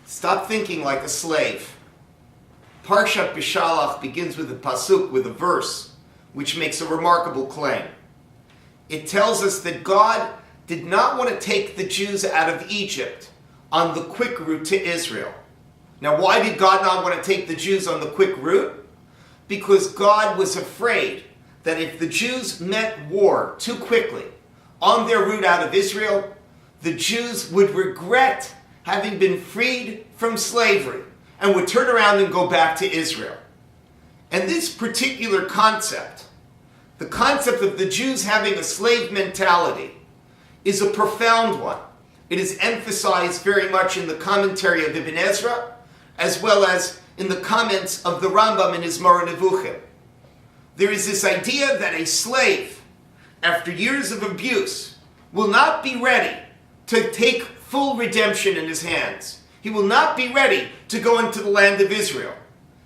Stop thinking like a slave. Parshat Beshalach begins with a pasuk, with a verse, which makes a remarkable claim. It tells us that God did not want to take the Jews out of Egypt on the quick route to Israel. Now, why did God not want to take the Jews on the quick route? Because God was afraid that if the Jews met war too quickly on their route out of Israel, the Jews would regret having been freed from slavery and would turn around and go back to Israel. And this particular concept, the concept of the Jews having a slave mentality, is a profound one. It is emphasized very much in the commentary of Ibn Ezra, as well as in the comments of the Rambam in his Moreh Nevuchim. There is this idea that a slave, after years of abuse, will not be ready to take full redemption in his hands. He will not be ready to go into the land of Israel.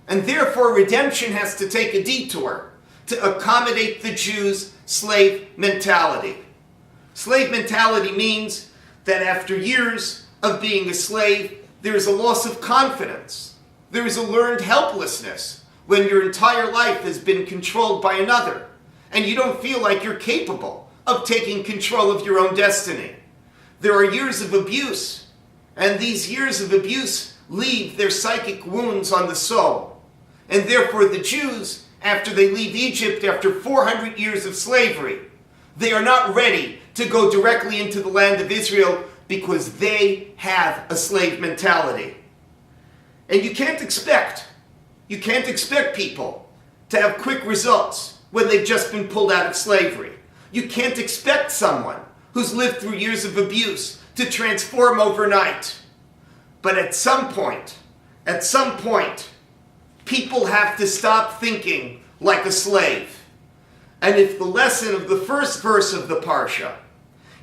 And therefore redemption has to take a detour to accommodate the Jews' slave mentality. Slave mentality means that after years of being a slave, there is a loss of confidence. There is a learned helplessness when your entire life has been controlled by another, and you don't feel like you're capable of taking control of your own destiny. There are years of abuse, and these years of abuse leave their psychic wounds on the soul. And therefore the Jews, after they leave Egypt after 400 years of slavery, they are not ready to go directly into the land of Israel because they have a slave mentality. And you can't expect people to have quick results when they've just been pulled out of slavery. You can't expect someone who's lived through years of abuse to transform overnight. But at some point, people have to stop thinking like a slave. And if the lesson of the first verse of the Parsha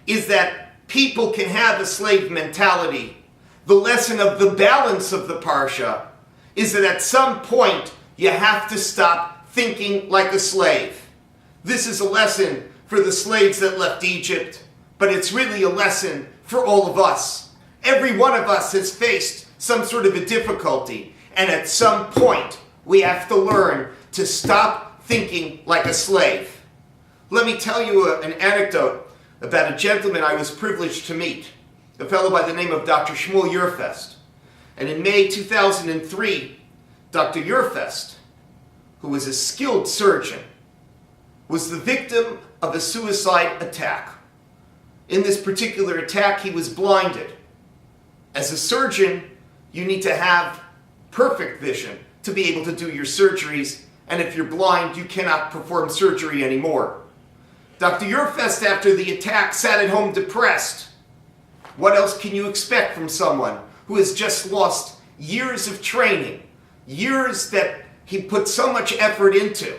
is that people can have a slave mentality, the lesson of the balance of the Parsha is that at some point you have to stop thinking like a slave. This is a lesson for the slaves that left Egypt, but it's really a lesson for all of us. Every one of us has faced some sort of a difficulty, and at some point we have to learn to stop thinking like a slave. Let me tell you an anecdote about a gentleman I was privileged to meet, a fellow by the name of Dr. Shmuel Yerfest. And in May 2003, Dr. Yerfest, who was a skilled surgeon, was the victim of a suicide attack. In this particular attack, he was blinded. As a surgeon, you need to have perfect vision to be able to do your surgeries, and if you're blind, you cannot perform surgery anymore. Dr. Yerfest, after the attack, sat at home depressed. What else can you expect from someone who has just lost years of training, years that he put so much effort into,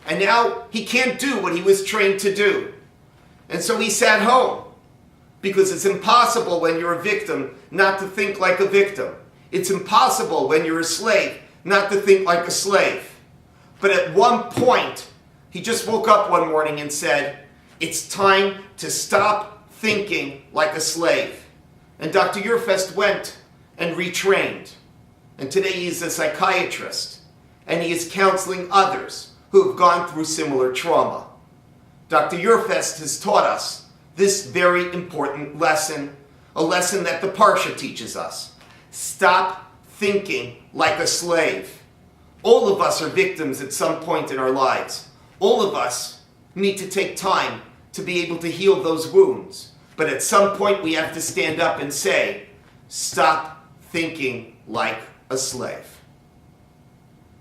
and now he can't do what he was trained to do? And so he sat home, because it's impossible when you're a victim not to think like a victim. It's impossible when you're a slave not to think like a slave. But at one point, he just woke up one morning and said, it's time to stop thinking like a slave. And Dr. Yerfest went and retrained. And today he is a psychiatrist, and he is counseling others who have gone through similar trauma. Dr. Yerfest has taught us this very important lesson, a lesson that the Parsha teaches us. Stop thinking like a slave. All of us are victims at some point in our lives. All of us need to take time to be able to heal those wounds. But at some point we have to stand up and say, stop thinking like a slave.